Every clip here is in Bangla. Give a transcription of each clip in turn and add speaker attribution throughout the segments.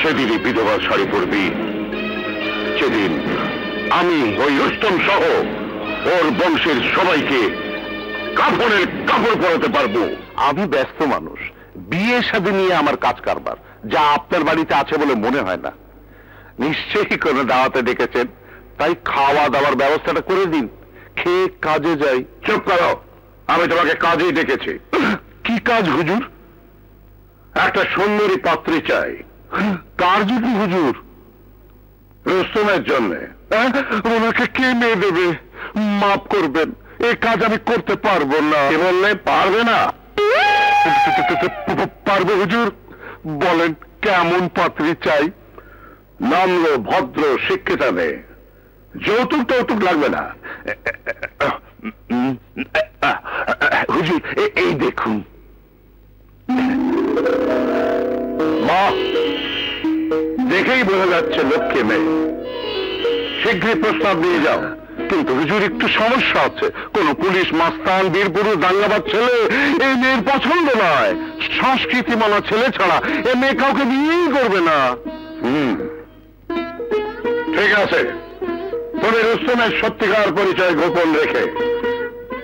Speaker 1: সেদিনই বিধবা শাড়ি পরবি, সেদিন আমি ওই রুস্তম সহ ওর বংশের সবাইকে কাফনের কাপড় পরাতে পারবো। আমি ব্যস্ত মানুষ, বিয়ে শাদী নিয়ে আমার কাজ কারবার, যা আপনার বাড়িতে আছে বলে মনে হয় না। নিশ্চয়ই কোনো দাওয়াতে ডেকেছেন, তাই খাওয়া দাওয়ার ব্যবস্থাটা করে দিন, খেয়ে কাজে যাই। চুপ করো, আমি তোমাকে কাজেই ডেকেছি। কি কাজ হুজুর? একটা সুন্দরী পাত্রী চাই। কার জন্য হুজুর? রুস্তমের জন্য। ওনাকে কে মেয়ে দেবে? মাফ করবেন, এই কাজ আমি করতে পারবো না। কে বললে পারবে না? পারবো হুজুর। বলেন কেমন পাত্রী চাই? নম্র, ভদ্র, শিক্ষিতা মেয়ে। যৌতুক টৌতুক লাগবে না। হুজুর এই দেখুন। মা, দেখেই বোঝা যাচ্ছে লক্ষ্মী মেয়ে, শীঘ্রই প্রস্তাব নিয়ে যাও। কিন্তু হুজুর একটু সমস্যা আছে, কোন পুলিশ মাস্তান, বীরপুরুষ, দাঙ্গাবাজ ছেলে এই মেয়ের পছন্দ নয়। সংস্কৃতি মানা ছেলে ছাড়া এ মেয়ে কাউকে বিয়েই করবে না। ঠিক আছে, তুমি রুস্তমের সত্যিকার পরিচয় গোপন রেখে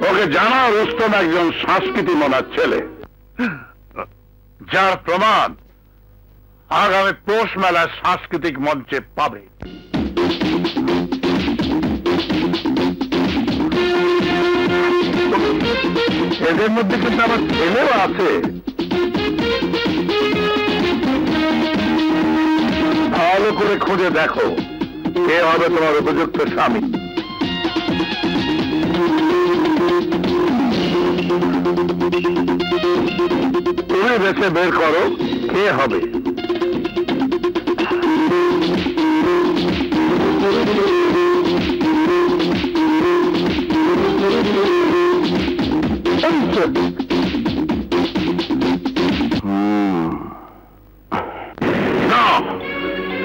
Speaker 1: ওকে জানাও রুস্তম একজন সংস্কৃতি মানার ছেলে, যার প্রমাণ আগামী পৌষ মেলার সাংস্কৃতিক মঞ্চে পাবে। এদের মধ্যে কিন্তু আমার ছেলেও আছে। ভালো করে খুঁজে দেখো কে হবে তোমার উপযুক্ত স্বামী। তুমি বেছে বের করো কে হবে।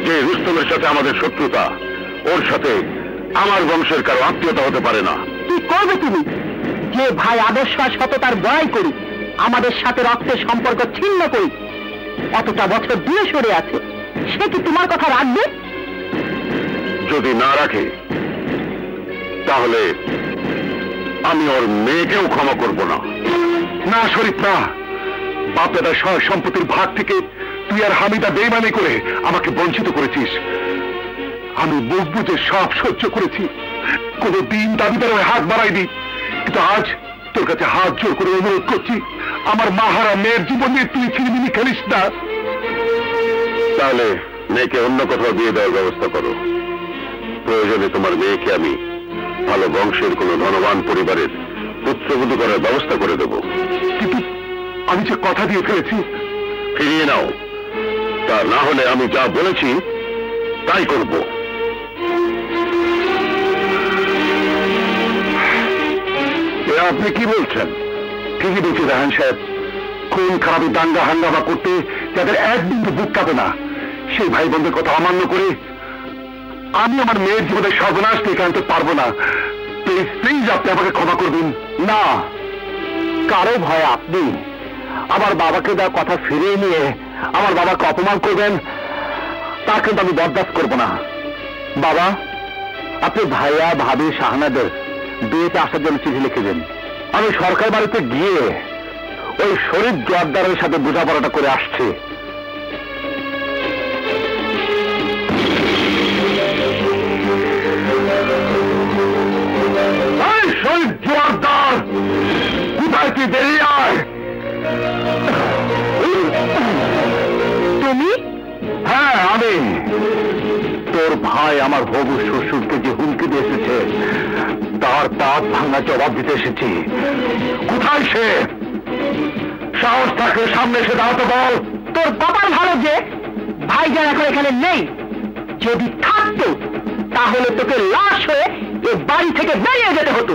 Speaker 1: যে রুস্তমের সাথে আমাদের শত্রুতা, ওর সাথে আমার বংশের কারো আত্মীয়তা হতে পারে না।
Speaker 2: কি করবে তুমি? যে ভাই আদর্শ আর সততার বড়াই করি, আমাদের সাথে রক্তের সম্পর্ক ছিন্ন করি, এতটা বছর দূরে সরে আছে, সে কি তোমার কথা রাখবে?
Speaker 1: যদি না রাখে তাহলে আমি ওর মেয়েকেও ক্ষমা করব না। না শরীফ না, বাপদাদার সহায় সম্পত্তির ভাগ থেকে তুই আর হামিদা বেইমানি করে আমাকে বঞ্চিত করেছিস। আমি মুখ বুঝে সব সহ্য করেছি, কোনো দিন দাবিদার হয়ে হাত বাড়াইনি, কিন্তু আজ তোর কাছে হাত জোর করে অনুরোধ করছি, আমার মাহারা মেয়ের জীবন নিয়ে তুই ছিনিমিনি খেলিস না। তাহলে মেয়েকে অন্য কোথাও দিয়ে দেওয়ার ব্যবস্থা করো। প্রয়োজনে তোমার মেয়েকে আমি ভালো বংশের কোন ধনবান পরিবারের পুত্রবধূ করার ব্যবস্থা করে দেব। কিন্তু আমি যে কথা দিয়ে ফেলেছি, ফিরিয়ে নাও। তা না হলে আমি যা বলেছি তাই করব। আপনি কি বলছেন? ঠিকই বলছি রাহান সাহেব, খুন খারাপি, দাঙ্গা হাঙ্গামা করতে যাদের এক বিন্দু বুক কাঁপে না, সেই ভাই বোনদের কথা অমান্য করে আমি আমার মেয়ের জীবনের সর্বনাশ ডেকে আনতে পারবো না। প্লিজ প্লিজ আপনি আমাকে ক্ষমা করবেন। না, কারো ভয় আপনি আমার বাবাকে দেওয়া কথা ফিরিয়ে নিয়ে আমার বাবাকে অপমান করবেন, তা কিন্তু আমি বরদাস্ত করবো না। বাবা, আপনি ভাইয়া ভাবি শাহানাদের বিয়েতে আসার জন্য চিঠি লিখে দেন। আমি সরকার বাড়িতে গিয়ে ওই শরীফ জোয়ারদারের সাথে বোঝাপড়াটা করে আসছি। শরীফ জোয়ারদার, কোথায় কি বেরিয়ে আয়। তুমি? হ্যাঁ আমি। তোর ভাই আমার হবু শ্বশুরকে যে হুমকি দিয়ে এসেছে, তার দাঁত ভাঙা জবাব দিতে এসেছি। কোথায় সে? সাহস থাকলে সামনে এসে দাঁড়াতে বল।
Speaker 2: তোর বাবার ভালো যে ভাইজান এখন এখানে নেই, যদি থাকতো তাহলে তোকে লাশ হয়ে এ বাড়ি থেকে বেরিয়ে যেতে হতো।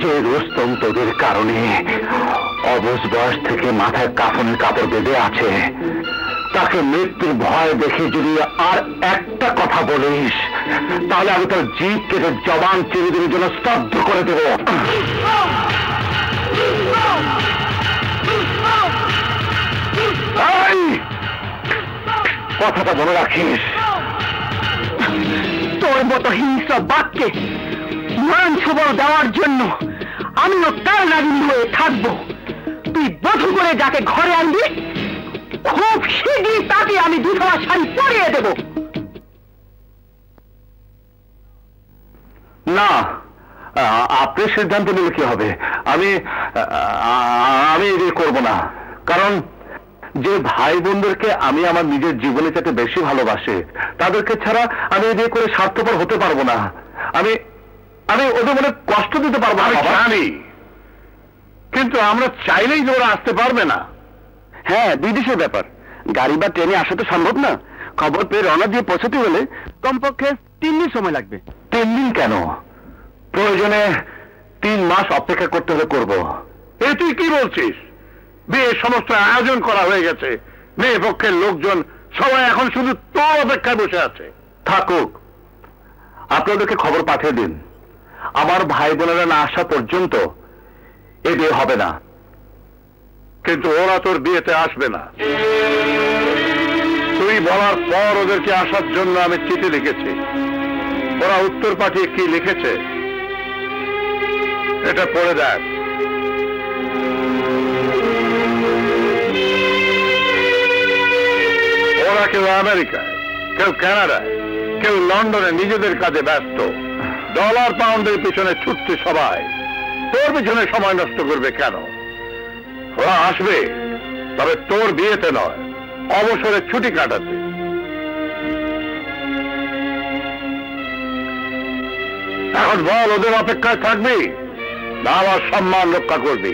Speaker 1: যে রুস্তম তোদের কারণে অবশ বয়স থেকে মাথায় কাফনের কাপড় বেঁধে আছে, তাকে মৃত্যুর ভয় দেখে যদি আর একটা কথা বলিস, তাহলে আমি তোর জিভ কেটে জবান চিরদিনের জন্য স্তব্ধ করে দেব। কথাটা মনে রাখিস।
Speaker 2: তোর মতো হিংস্র বাক্যে মান খবর দেওয়ার জন্য আমিও তার নাগিন হয়ে থাকবো। তুই বধূ করে যাকে ঘরে আনবি, খুব শীঘ্রই তাকে আমি দুধওয়া শাড়ি পরিয়ে দেব।
Speaker 1: না, আপনি সিদ্ধান্ত নিলে কি হবে? আমি এদের করব না। কারণ যে ভাই বোনদেরকে আমি আমার নিজের জীবনে যাতে বেশি ভালোবাসে, তাদেরকে ছাড়া আমি এদের করে স্বার্থপর হতে পারবো না। আমি ওদের মনে কষ্ট দিতে পারবো না। জানি, কিন্তু আমরা চাইলেই যে ওরা আসতে পারবে না। হ্যাঁ, বিদেশের ব্যাপার, গাড়ি বা ট্রেনে আসা তো সম্ভব না। খবর পেয়ে রওনা দিয়ে পৌঁছতে হলে কমপক্ষে 3 দিন সময় লাগবে। 3 দিন কেন, প্রয়োজনে 3 মাস অপেক্ষা করতে হলে করব। এ তুই কি বলছিস? বিয়ের সমস্ত আয়োজন করা হয়ে গেছে, মেয়ে পক্ষের লোকজন সবাই এখন শুধু তোর অপেক্ষায় বসে আছে। থাকুক, আপনাদেরকে খবর পাঠিয়ে দিন। আমার ভাই বোনেরা না আসা পর্যন্ত এ বিয়ে হবে না। কিন্তু ওরা তোর বিয়েতে আসবে না। তুই বলার পর ওদেরকে আসার জন্য আমি চিঠি লিখেছি। ওরা উত্তর পাঠিয়ে কি লিখেছে এটা পড়ে দেখ। ওরা কেউ আমেরিকায়, কেউ কানাডায়, কেউ লন্ডনে নিজেদের কাজে ব্যস্ত। ডলার পাউন্ডের পিছনে ছুটছে সবাই। তোর পিছনে সময় নষ্ট করবে কেন? ওরা আসবে, তবে তোর বিয়েতে নয়, অবসরে ছুটি কাটাতে। এখন বল, ওদের অপেক্ষায় থাকবি না আমার সম্মান রক্ষা করবি?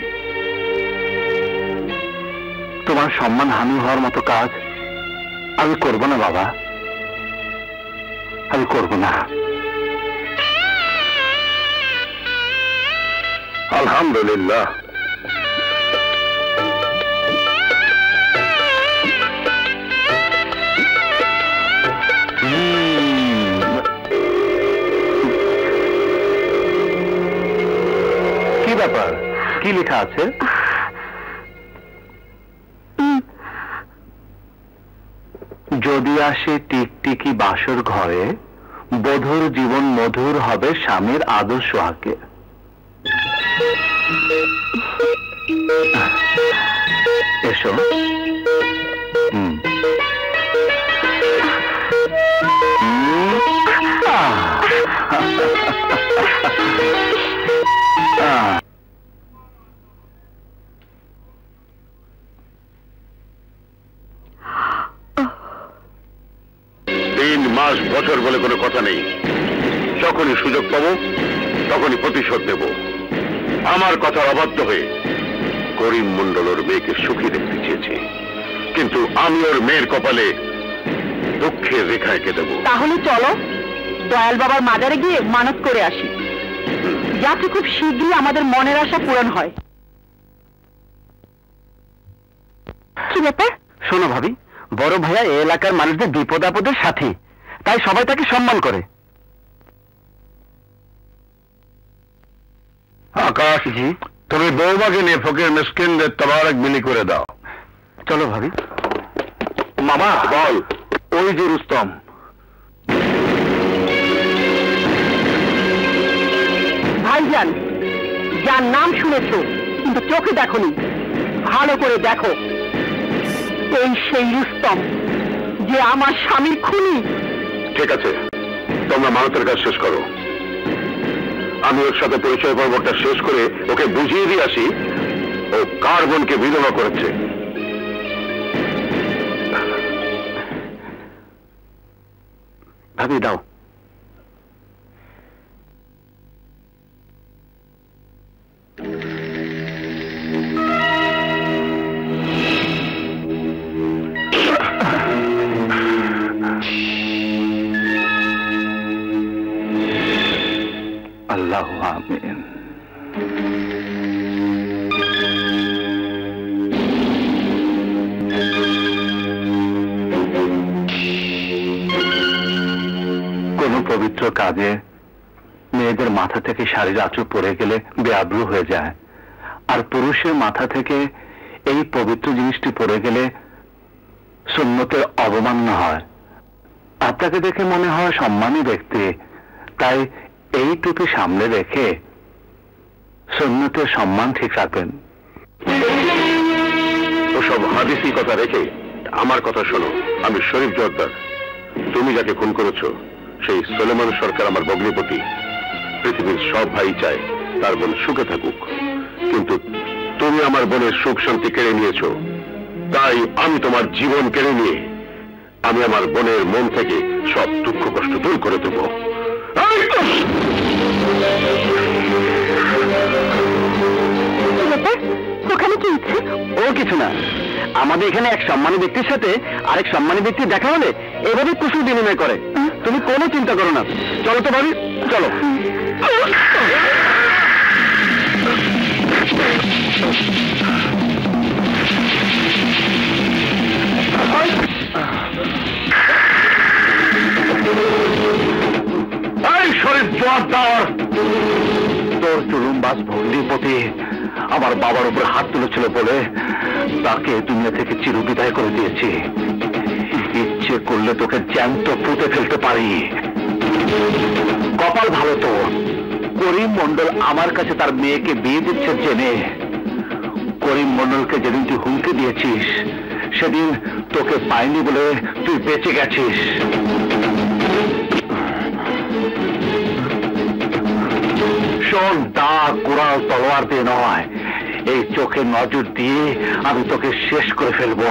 Speaker 1: তোমার সম্মান হানি হওয়ার মতো কাজ আমি করব না বাবা, আমি করব না। আলহামদুলিল্লাহ। কি ব্যাপার, কি লেখা আছে? যদি আসে টিকটিকি বাসর ঘরে, বধুর জীবন মধুর হবে স্বামীর আদর সোহাগে। এসো। বছর বলে কোনো কথা নেই। যখনই সুযোগ পাবো তখনই প্রতিশোধ নেব। আমার কথার অবাধ্য হয়ে করিম মণ্ডল ওর মেয়েকে সুখী দেখতে চেয়েছে, কিন্তু আমি ওর মেয়ের কপালে দুঃখের রেখা এঁকে দেব।
Speaker 2: তাহলে চলো দয়াল বাবার মাজারে গিয়ে মানত করে আসি, যাতে খুব শীঘ্রই আমাদের মনের আশা পূরণ হয়। কি ব্যাপার?
Speaker 1: শোনো ভাবি, বড় ভাইয়া এই এলাকার মানুষদের বিপদ আপদের সাথে, তাই সবাই তাকে সম্মান করে। আকাশ জি, তুমি বৌমাকে নিয়ে ফকির মিসকিনদের তবারক বিলি করে দাও। চলো ভাবি। মামা বল, ওই যে রুস্তম।
Speaker 2: ভাইজান, যার নাম শুনেছো কিন্তু চোখে দেখোনি, ভালো করে দেখো। এই সেই রুস্তম যে আমার স্বামীর খুনি।
Speaker 1: ঠিক আছে, তোমরা মানতের কাজ শেষ করো। আমি ওর সাথে পরিচয় পর্বটা শেষ করে ওকে বুঝিয়ে দিয়ে আসি ও কার বোনকে বিধবা করেছে। ভাবি দাও। আল্লাহ আমিন। কোন পবিত্র কাজে মেয়েদের মাথা থেকে শাড়ির আঁচড় পড়ে গেলে বেআব্রু হয়ে যায়, আর পুরুষের মাথা থেকে এই পবিত্র জিনিসটি পড়ে গেলে সুন্নতের অবমাননা হয়। আপনাকে দেখে মনে হয় সম্মানী ব্যক্তি, তাই এই টুপি সামনে রেখে সুন্নতের সম্মান ঠিক রাখবেন। ওসব হাদিসি কথা রেখে আমার কথা শোনো। আমি শরীফ জোয়ারদার। তুমি যাকে খুন করেছো সেই সুলেমান সরকার আমার ভগ্নিপতি। পৃথিবীর সব ভাই চায় তার বোন সুখে থাকুক, কিন্তু তুমি আমার বোনের সুখ শান্তি কেড়ে নিয়েছো। তাই আমি তোমার জীবন কেড়ে নিয়ে আমি আমার বোনের মন থেকে সব দুঃখ কষ্ট দূর করে দেব।
Speaker 2: ওখানে কি ইচ্ছে?
Speaker 1: ও কিছু না, আমাদের এখানে এক সম্মানী ব্যক্তির সাথে আরেক সম্মানী ব্যক্তি দেখা হলে এভাবে কুশল বিনিময় করে। তুমি কোনো চিন্তা করো না, চলো তো ভাবি, চলো। শরীফ জোয়ারদার, তোর জুলুমবাজ ভগ্নিপতি আমার বাবার উপর হাত তুলেছিল বলে তাকে দুনিয়া থেকে চিরবিদায় করে দিয়েছি। ইচ্ছে করলে তোকে জ্যান্ত পুঁতে ফেলতে পারি। কপাল ভালো তো, করিম মন্ডল আমার কাছে তার মেয়েকে বিয়ে দিচ্ছে জেনে করিম মন্ডলকে যেদিন তুই হুমকি দিয়েছিস সেদিন তোকে পাইনি বলে তুই বেঁচে গেছিস। শোন, দা কোরাল তলোয়ার দিয়ে নয়, এই চোখে নজর দিয়ে আমি তোকে শেষ করে ফেলবো।